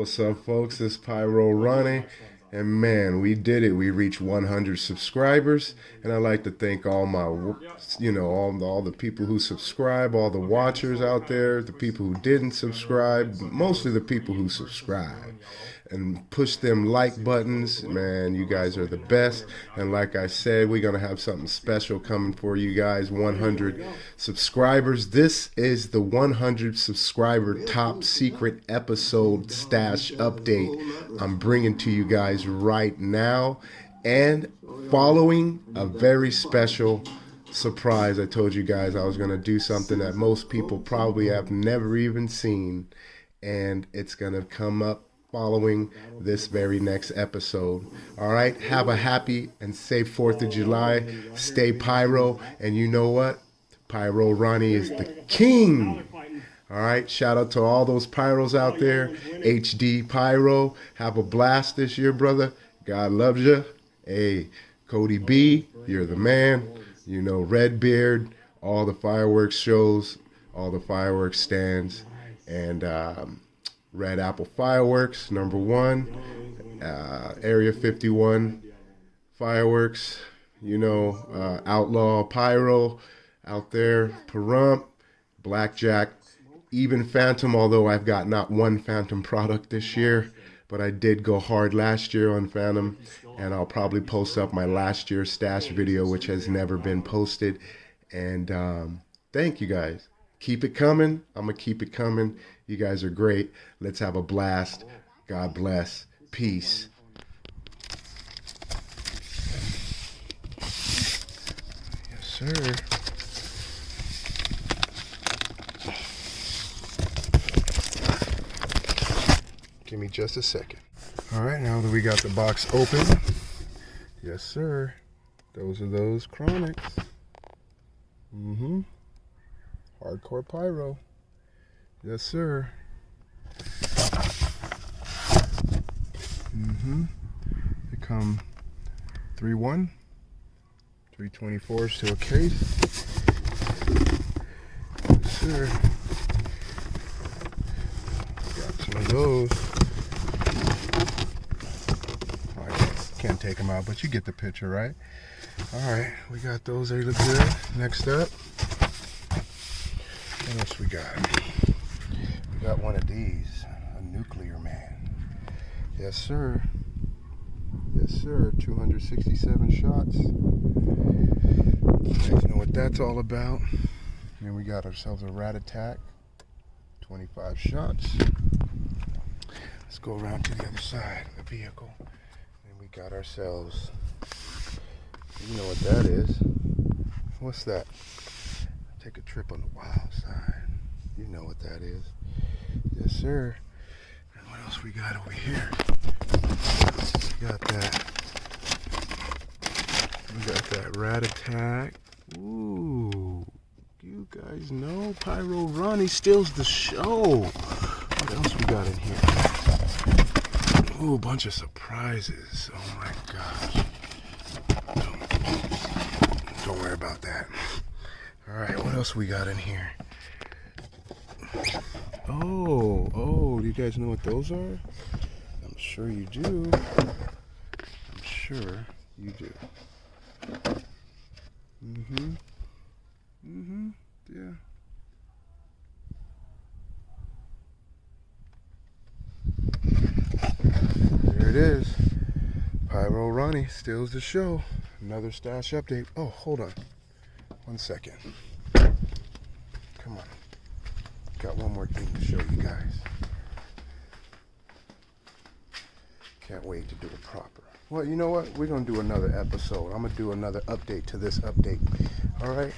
What's up, folks? It's Pyro Ronnie, and man, we did it. We reached 100 subscribers, and I'd like to thank all my, all the people who subscribe, all the watchers out there, the people who didn't subscribe, mostly the people who subscribe and push them like buttons. Man, you guys are the best. And like I said, we're gonna have something special coming for you guys. 100 subscribers. This is the 100 subscriber top secret episode stash update I'm bringing to you guys right now, and following a very special surprise. I told you guys I was gonna do something that most people probably have never even seen, and it's gonna come up following this very next episode. All right, have a happy and safe 4th of July. Stay pyro, and you know what? Pyro Ronnie is the king. All right, shout out to all those pyros out there. HD Pyro, have a blast this year, brother. God loves you. Hey, Cody B, you're the man. You know, Redbeard, all the fireworks shows, all the fireworks stands, and Red Apple Fireworks, #1, Area 51 Fireworks, Outlaw Pyro out there, Pahrump, Blackjack, even Phantom, although I've got not one Phantom product this year, but I did go hard last year on Phantom, and I'll probably post up my last year's stash video, which has never been posted. And thank you guys. Keep it coming. I'm going to keep it coming. You guys are great. Let's have a blast. God bless. Peace. Yes, sir. Give me just a second. All right, now that we got the box open, yes, sir. Those are those Chronics. Hardcore Pyro. Yes, sir. They come 3-1, 324s to a case. Yes, sir. Got some of those. I can't take them out, but you get the picture, right? All right, we got those. They look good. Next up, what else we got? We got one of these, a Nuclear Man. Yes, sir. Yes, sir. 267 shots. You guys know what that's all about. Then we got ourselves a Rat Attack, 25 shots. Let's go around to the other side of the vehicle. And we got ourselves, you know what that is. What's that? Take a trip on the wild side. You know what that is. Yes, sir. And what else we got over here? We got that Rat Attack. Ooh. You guys know Pyro Ronnie steals the show. What else we got in here? Ooh, a bunch of surprises. Oh my gosh. Don't worry about that. All right, what else we got in here? Oh, do you guys know what those are? I'm sure you do. I'm sure you do. Yeah. There it is. Pyro Ronnie steals the show. Another stash update. Oh, hold on. 1 second. Come on. Got one more thing to show you guys. Can't wait to do it proper. Well, you know what? We're going to do another episode. I'm going to do another update to this update. All right?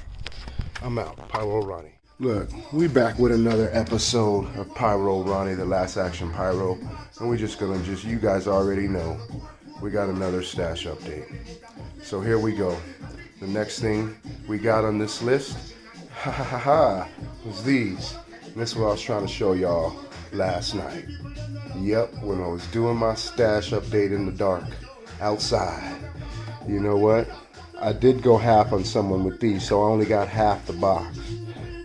I'm out. Pyro Ronnie. Look, we back with another episode of Pyro Ronnie, the Last Action Pyro. And we're just going to you guys already know, we got another stash update. So here we go. The next thing we got on this list, was these. And this is what I was trying to show y'all last night. Yep, when I was doing my stash update in the dark, outside. You know what? I did go half on someone with these, so I only got half the box.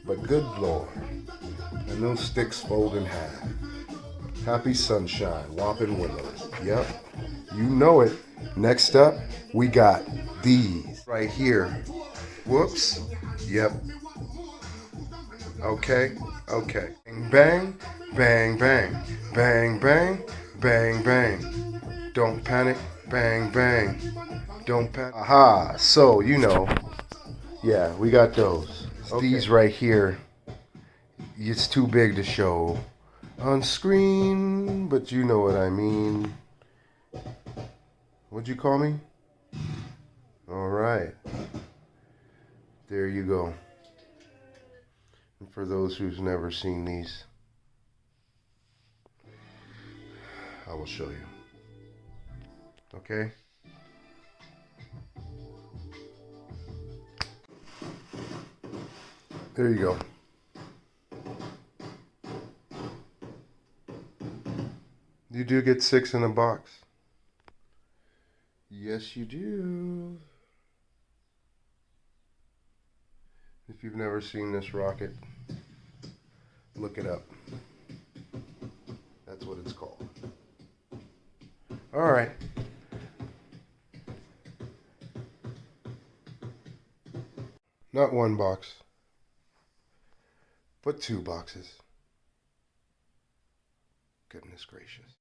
But good Lord. And those sticks fold in half. Happy sunshine, whopping willows. Yep, you know it. Next up, we got these right here. Whoops. Yep. Okay. Okay. Bang, bang, bang, bang, bang, bang, bang. Don't panic. Bang, bang. Don't panic. Aha. So you know. Yeah, we got those. Okay. These right here. It's too big to show on screen, but you know what I mean. What'd you call me? All right. There you go. And for those who's never seen these, I will show you. Okay? There you go. You do get 6 in a box. Yes, you do. If you've never seen this rocket, look it up. That's what it's called. All right. Not 1 box, but 2 boxes. Goodness gracious.